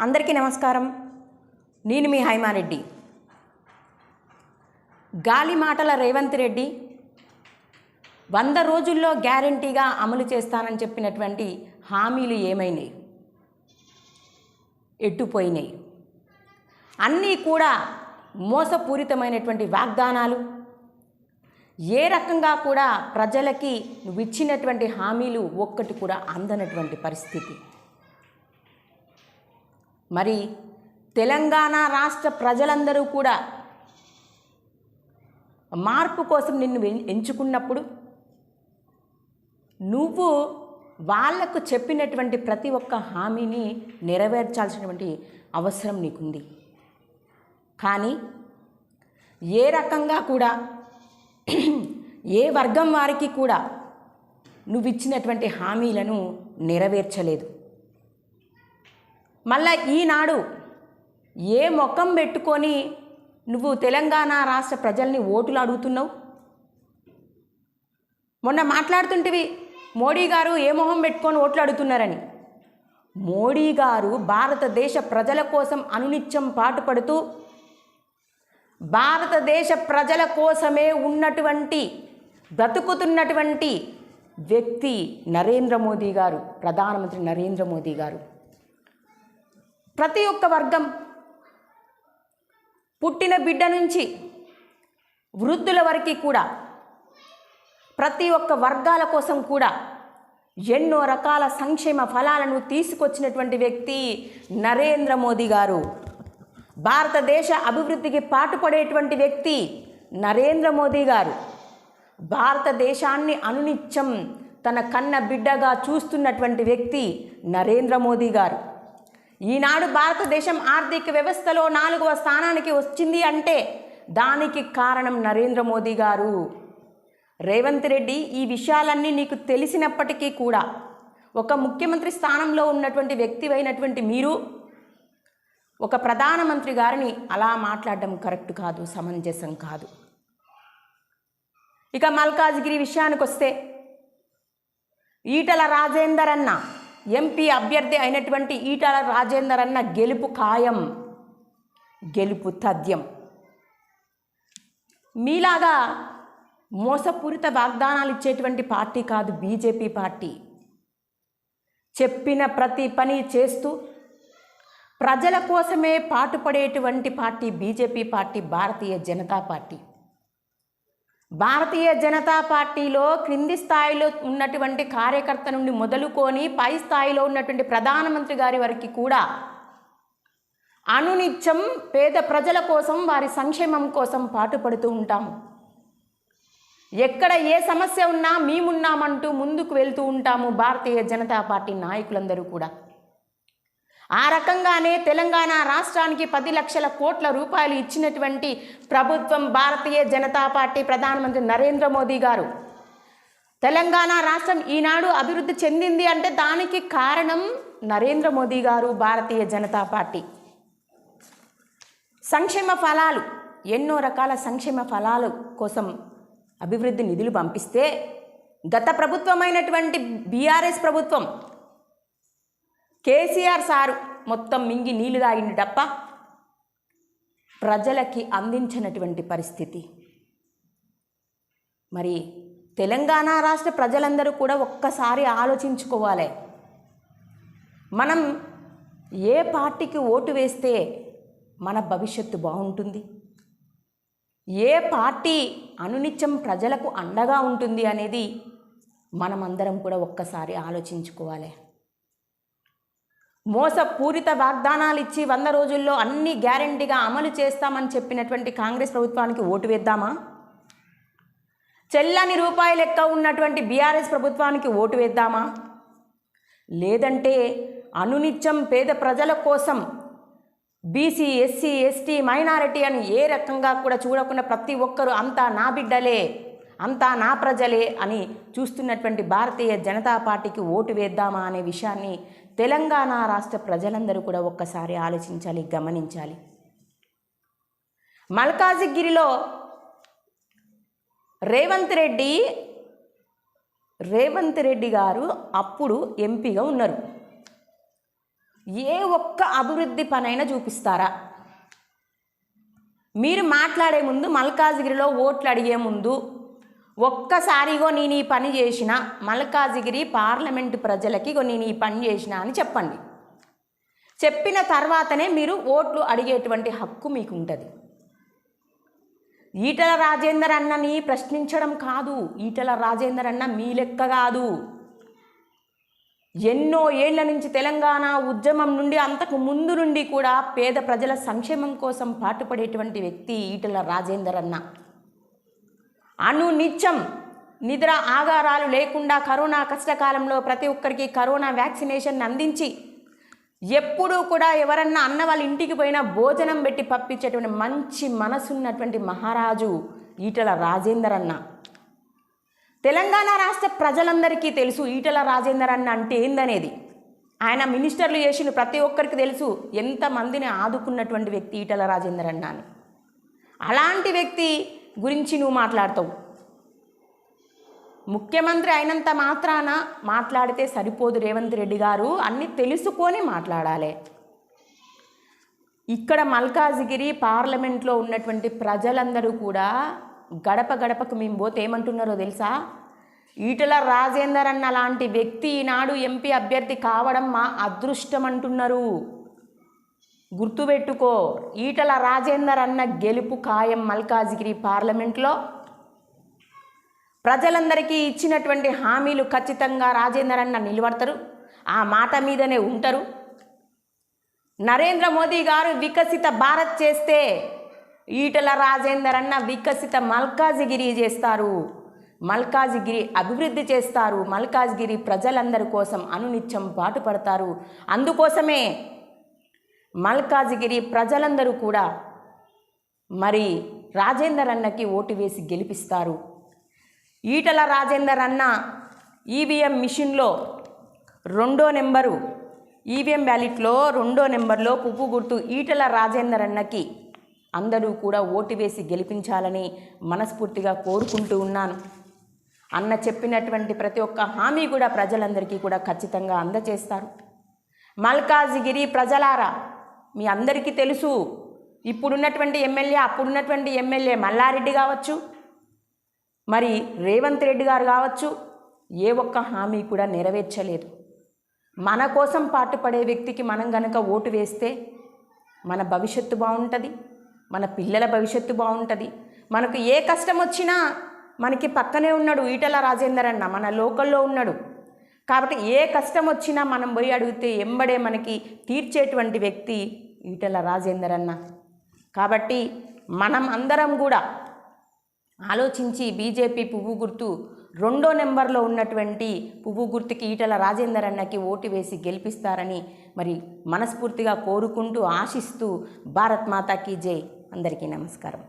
అందరికీ నమస్కారం. నేను మీ హైమారెడ్డి. గాలి మాటల రేవంత్ రెడ్డి 100 రోజుల్లో గ్యారంటీగా అమలు చేస్తానని చెప్పినటువంటి హామీలు ఏమైనాయి, ఎట్టుపోయినాయి? అన్నీ కూడా మోసపూరితమైనటువంటి వాగ్దానాలు. ఏ రకంగా కూడా ప్రజలకి నువ్వు ఇచ్చినటువంటి హామీలు ఒక్కటి కూడా అందనటువంటి పరిస్థితి. మరి తెలంగాణ రాష్ట్ర ప్రజలందరూ కూడా మార్పు కోసం నిన్ను ఎంచుకున్నప్పుడు నువ్వు వాళ్లకు చెప్పినటువంటి ప్రతి ఒక్క హామీని నెరవేర్చాల్సినటువంటి అవసరం నీకుంది. కానీ ఏ రకంగా కూడా ఏ వర్గం వారికి కూడా నువ్వు ఇచ్చినటువంటి హామీలను నెరవేర్చలేదు. మళ్ళా ఈనాడు ఏ మొఖం పెట్టుకొని నువ్వు తెలంగాణ రాష్ట్ర ప్రజల్ని ఓటులు అడుగుతున్నావు? మొన్న మాట్లాడుతుంటివి మోడీ గారు ఏ మొహం పెట్టుకొని ఓట్లు అడుగుతున్నారని. మోడీ గారు భారతదేశ ప్రజల కోసం అనునిత్యం పాటుపడుతూ భారతదేశ ప్రజల కోసమే ఉన్నటువంటి బ్రతుకుతున్నటువంటి వ్యక్తి నరేంద్ర మోదీ గారు, ప్రధానమంత్రి నరేంద్ర మోదీ గారు. ప్రతి ఒక్క వర్గం, పుట్టిన బిడ్డ నుంచి వృద్ధుల వరకు కూడా ప్రతి ఒక్క వర్గాల కోసం కూడా ఎన్నో రకాల సంక్షేమ ఫలాలను తీసుకొచ్చినటువంటి వ్యక్తి నరేంద్ర మోదీ గారు. భారతదేశ అభివృద్ధికి పాటుపడేటువంటి వ్యక్తి నరేంద్ర మోదీ గారు. భారతదేశాన్ని అనునిత్యం తన కన్న బిడ్డగా చూస్తున్నటువంటి వ్యక్తి నరేంద్ర మోదీ గారు. ఈనాడు భారతదేశం ఆర్థిక వ్యవస్థలో 4వ స్థానానికి వచ్చింది అంటే దానికి కారణం నరేంద్ర మోదీ గారు. రేవంత్ రెడ్డి, ఈ విషయాలన్నీ నీకు తెలిసినప్పటికీ కూడా ఒక ముఖ్యమంత్రి స్థానంలో ఉన్నటువంటి వ్యక్తి అయినటువంటి మీరు ఒక ప్రధానమంత్రి గారిని అలా మాట్లాడడం కరెక్ట్ కాదు, సమంజసం కాదు. ఇక మల్కాజ్గిరి విషయానికి వస్తే ఈటల రాజేందర్ అన్న ఎంపీ అభ్యర్థి అయినటువంటి ఈటల రాజేందర్ అన్న గెలుపు ఖాయం, గెలుపు తథ్యం. మీలాగా మోసపూరిత వాగ్దానాలు ఇచ్చేటువంటి పార్టీ కాదు బీజేపీ పార్టీ. చెప్పిన ప్రతి పని చేస్తూ ప్రజల కోసమే పాటుపడేటువంటి party BJP party, Bharatiya Janata party. Bharatiya Janata పార్టీలో క్రింది స్థాయిలో ఉన్నటువంటి కార్యకర్త నుండి మొదలుకొని పై స్థాయిలో ఉన్నటువంటి ప్రధానమంత్రి గారి వరకు కూడా అనునిత్యం పేద ప్రజల కోసం, వారి సంక్షేమం కోసం పాటుపడుతూ ఉంటాము. ఎక్కడ ఏ సమస్య ఉన్నా మేమున్నామంటూ ముందుకు వెళ్తూ ఉంటాము భారతీయ జనతా పార్టీ నాయకులందరూ కూడా. ఆ రకంగానే తెలంగాణ రాష్ట్రానికి 10 లక్షల కోట్ల రూపాయలు ఇచ్చినటువంటి ప్రభుత్వం భారతీయ జనతా పార్టీ, ప్రధానమంత్రి నరేంద్ర మోదీ గారు. తెలంగాణ రాష్ట్రం ఈనాడు అభివృద్ధి చెందింది అంటే దానికి కారణం నరేంద్ర మోదీ గారు, భారతీయ జనతా పార్టీ. సంక్షేమ ఫలాలు, ఎన్నో రకాల సంక్షేమ ఫలాల కోసం అభివృద్ధి నిధులు పంపిస్తే గత ప్రభుత్వమైనటువంటి బీఆర్ఎస్ ప్రభుత్వం, కేసీఆర్ సారు మొత్తం మింగి నీళ్లు తాగింది తప్ప ప్రజలకి అందించినటువంటి పరిస్థితి. మరి తెలంగాణ రాష్ట్ర ప్రజలందరూ కూడా ఒక్కసారి ఆలోచించుకోవాలి. మనం ఏ పార్టీకి ఓటు వేస్తే మన భవిష్యత్తు బాగుంటుంది, ఏ పార్టీ అనునిత్యం ప్రజలకు అండగా ఉంటుంది అనేది మనమందరం కూడా ఒక్కసారి ఆలోచించుకోవాలి. మోసపూరిత వాగ్దానాలు ఇచ్చి 100 రోజుల్లో అన్ని గ్యారంటీగా అమలు చేస్తామని చెప్పినటువంటి కాంగ్రెస్ ప్రభుత్వానికి ఓటు వేద్దామా? చెల్లని రూపాయి లెక్క ఉన్నటువంటి బీఆర్ఎస్ ప్రభుత్వానికి ఓటు వేద్దామా? లేదంటే అనునిత్యం పేద ప్రజల కోసం బీసీ, ఎస్సీ, ఎస్టీ, మైనారిటీ అని ఏ రకంగా కూడా చూడకుండా ప్రతి ఒక్కరూ అంతా నా బిడ్డలే, అంతా నా ప్రజలే అని చూస్తున్నటువంటి భారతీయ జనతా పార్టీకి ఓటు వేద్దామా అనే విషయాన్ని తెలంగాణ రాష్ట్ర ప్రజలందరూ కూడా ఒక్కసారి ఆలోచించాలి, గమనించాలి. మల్కాజిగిరిలో రేవంత్ రెడ్డి గారు అప్పుడు ఎంపీగా ఉన్నారు. ఏ ఒక్క అభివృద్ధి పనైనా చూపిస్తారా? మీరు మాట్లాడే ముందు, మల్కాజిగిరిలో ఓట్లు అడిగే ముందు ఒక్కసారిగో నేను ఈ పని చేసిన, మల్కాజిగిరి పార్లమెంటు ప్రజలకి నేను ఈ పని చేసిన అని చెప్పండి. చెప్పిన తర్వాతనే మీరు ఓట్లు అడిగేటువంటి హక్కు మీకు ఉంటుంది. ఈటల రాజేందర్ అన్నని ప్రశ్నించడం కాదు. ఈటల రాజేందర్ అన్న మీ లెక్క కాదు. ఎన్నో ఏళ్ల నుంచి తెలంగాణ ఉద్యమం నుండి, అంతకు ముందు నుండి కూడా పేద ప్రజల సంక్షేమం కోసం పాటుపడేటువంటి వ్యక్తి ఈటల రాజేందర్ అన్న. నిత్యం నిద్ర ఆగారాలు లేకుండా కరోనా కష్టకాలంలో ప్రతి ఒక్కరికి కరోనా వ్యాక్సినేషన్ అందించి, ఎప్పుడూ కూడా ఎవరన్నా అన్న వాళ్ళ ఇంటికి పోయినా భోజనం పెట్టి పంపించేటువంటి మంచి మనసున్నటువంటి మహారాజు ఈటల రాజేందర్ అన్న. తెలంగాణ రాష్ట్ర ప్రజలందరికీ తెలుసు ఈటల రాజేందర్ అన్న అంటే ఏందనేది. ఆయన మినిస్టర్లు చేసిన ప్రతి ఒక్కరికి తెలుసు ఎంతమందిని ఆదుకున్నటువంటి వ్యక్తి ఈటల రాజేందర్ అన్న అని. అలాంటి వ్యక్తి గురించి నువ్వు మాట్లాడతావు. ముఖ్యమంత్రి అయినంత మాత్రాన మాట్లాడితే సరిపోదు. రేవంత్ రెడ్డి గారు అన్నీ తెలుసుకొని మాట్లాడాలి. ఇక్కడ మల్కాజిగిరి పార్లమెంట్లో ఉన్నటువంటి ప్రజలందరూ కూడా గడప గడపకు మేము పోతే ఏమంటున్నారో తెలుసా? ఈటల రాజేందర్ అన్న లాంటి వ్యక్తి ఈనాడు ఎంపీ అభ్యర్థి కావడం మా అదృష్టం అంటున్నారు. గుర్తుపెట్టుకో, ఈటల రాజేందర్ అన్న గెలుపు ఖాయం. మల్కాజిగిరి పార్లమెంట్లో ప్రజలందరికీ ఇచ్చినటువంటి హామీలు ఖచ్చితంగా రాజేందర్ అన్న నిలబడతారు. ఆ మాట మీదనే ఉంటారు. నరేంద్ర మోదీ గారు వికసిత భారత్ చేస్తే ఈటల రాజేందర్ అన్న వికసిత మల్కాజిగిరి చేస్తారు. మల్కాజిగిరి అభివృద్ధి చేస్తారు. మల్కాజిగిరి ప్రజలందరి కోసం అనునిత్యం పాటుపడతారు. అందుకోసమే మల్కాజిగిరి ప్రజలందరూ కూడా మరి రాజేందర్ అన్నకి ఓటు వేసి గెలిపిస్తారు. ఈటల రాజేందర్ అన్న ఈవీఎం మిషన్లో 2వ నెంబరు, ఈవీఎం బ్యాలెట్లో 2వ నెంబర్లో పువ్వు గుర్తు ఈటల రాజేందర్ అన్నకి అందరూ కూడా ఓటు వేసి గెలిపించాలని మనస్ఫూర్తిగా కోరుకుంటూ ఉన్నాను. అన్న చెప్పినటువంటి ప్రతి ఒక్క హామీ కూడా ప్రజలందరికీ కూడా ఖచ్చితంగా అందజేస్తారు. మల్కాజిగిరి ప్రజలారా, మీ అందరికీ తెలుసు ఇప్పుడున్నటువంటి ఎమ్మెల్యే, అప్పుడున్నటువంటి ఎమ్మెల్యే మల్లారెడ్డి కావచ్చు, మరి రేవంత్ రెడ్డి గారు కావచ్చు, ఏ ఒక్క హామీ కూడా నెరవేర్చలేదు. మన కోసం పాటుపడే వ్యక్తికి మనం గనక ఓటు వేస్తే మన భవిష్యత్తు బాగుంటుంది, మన పిల్లల భవిష్యత్తు బాగుంటుంది. మనకు ఏ కష్టం వచ్చినా మనకి పక్కనే ఉన్నాడు ఈటల రాజేందర్ అన్న, మన లోకల్లో ఉన్నాడు. కాబట్టి ఏ కష్టం వచ్చినా మనం పోయి అడిగితే ఎంబడే మనకి తీర్చేటువంటి వ్యక్తి ఈటల రాజేందర్ అన్న. కాబట్టి మనం అందరం కూడా ఆలోచించి బీజేపీ పువ్వు గుర్తు 2వ నెంబర్లో ఉన్నటువంటి పువ్వు గుర్తుకి ఈటల రాజేందర్ అన్నకి ఓటు వేసి గెలిపిస్తారని మరి మనస్ఫూర్తిగా కోరుకుంటూ ఆశిస్తూ భారత్ మాతాకి జై. అందరికీ నమస్కారం.